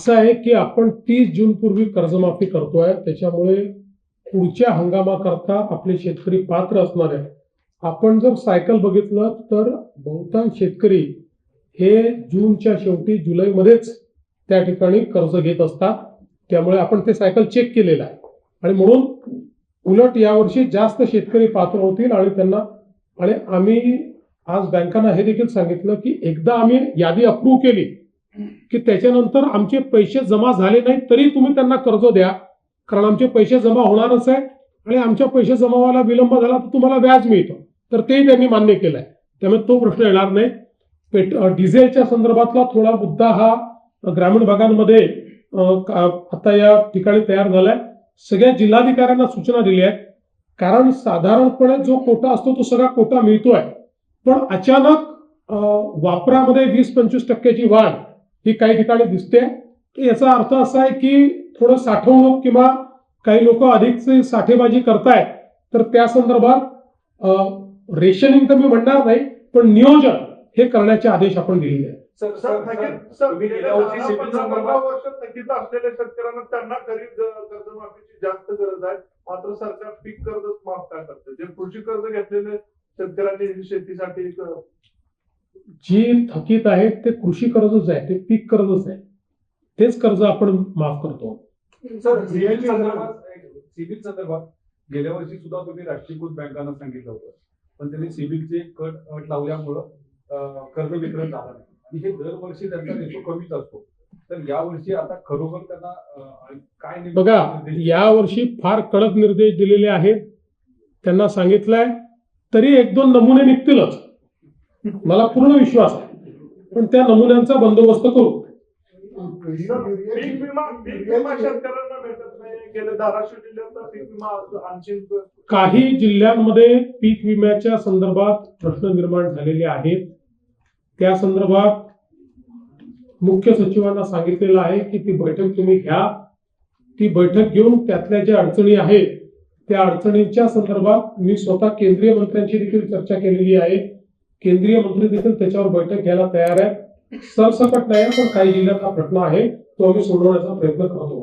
असं आहे की आपण 30 जून पूर्वी कर्जमाफी करतोय, त्याच्यामुळे पुढच्या हंगामाकरता आपले शेतकरी पात्र असणार आहे. आपण जर सायकल बघितलं तर बहुतांश शेतकरी हे जूनच्या शेवटी जुलैमध्येच त्या ठिकाणी कर्ज घेत असतात. त्यामुळे आपण ते सायकल चेक केलेलं आहे आणि म्हणून उलट यावर्षी जास्त शेतकरी पात्र होतील आणि त्यांना आणि आम्ही आज बँकांना हे देखील सांगितलं की एकदा आम्ही यादी अप्रूव्ह केली की त्याच्यानंतर आमचे पैसे जमा झाले नाही तरी तुम्ही त्यांना कर्ज द्या, कारण आमचे पैसे जमा होणारच आहे आणि आमच्या पैसे जमा व्हायला विलंब झाला तर तुम्हाला व्याज मिळतं. तर तेही त्यांनी मान्य केलंय, त्यामुळे तो प्रश्न येणार नाही. डिझेलच्या संदर्भातला थोडा मुद्दा हा ग्रामीण भागांमध्ये आता या ठिकाणी तयार झालाय. सगळ्या जिल्हाधिकाऱ्यांना सूचना दिल्या आहेत, कारण साधारणपणे जो कोटा असतो तो सगळा कोटा मिळतोय, पण अचानक वापरामध्ये 20-25% वाढ ही काही ठिकाणी दिसते. याचा अर्थ असा आहे की थोडं साठवणूक किंवा काही लोक अधिकची साठेबाजी करतायत, तर त्या संदर्भात रेशनिंग तर मी म्हणणार नाही, पण नियोजन हे करण्याचे आदेश आपण दिलेले आहेत. गेल्या वर्षी सिबिल संदर्भात थकीत असलेल्या शेतकऱ्यांना त्यांना खरीप कर्जमाफीची जास्त गरज आहे, मात्र सरकार पीक कर्ज माफ काय करते? जे कृषी कर्ज घेतलेले शेतकऱ्यांनी शेतीसाठी जी थकीत आहेत ते कृषी कर्जच आहे, ते पीक कर्जच आहे, तेच कर्ज आपण माफ करतो. सर, सिबिल संदर्भात गेल्या वर्षी सुद्धा तुम्ही राष्ट्रीयकृत बँकांना सांगितलं होतं, पण त्यांनी सिबिलचे अट लावल्यामुळं कर्ज वितरण झालं नाही आणि हे दरवर्षी त्यांचा रेशो कमीच असतो. तर यावर्षी आता खरोखर त्यांना काय बघा, यावर्षी फार कडक निर्देश दिलेले आहेत. त्यांना सांगितलंय तरी 1-2 नमुने निघतीलच, मला पूर्ण विश्वास आहे, पण त्या नमुन्यांचा बंदोबस्त करू. पीक विमा शेतकऱ्यांना भेटत नाही. गेल्या धाराशिव जिल्ह्यात पीक विमा आणखी काही जिल्ह्यांमध्ये पीक विम्याच्या संदर्भात प्रश्न निर्माण झालेले आहेत. त्या संदर्भात मुख्य सचिवांना सांगितलेलं आहे की ती बैठक तुम्ही घ्या. ती बैठक घेऊन त्यातल्या ज्या अडचणी आहेत त्या अडचणींच्या संदर्भात मी स्वतः केंद्रीय मंत्र्यांशी देखील चर्चा केलेली आहे. केंद्रीय मंत्री देखील त्याच्यावर बैठक घ्यायला तयार आहेत. सरसकट नाही, पण काही जिल्ह्यात हा प्रश्न आहे, तो आम्ही सोडवण्याचा प्रयत्न करतो.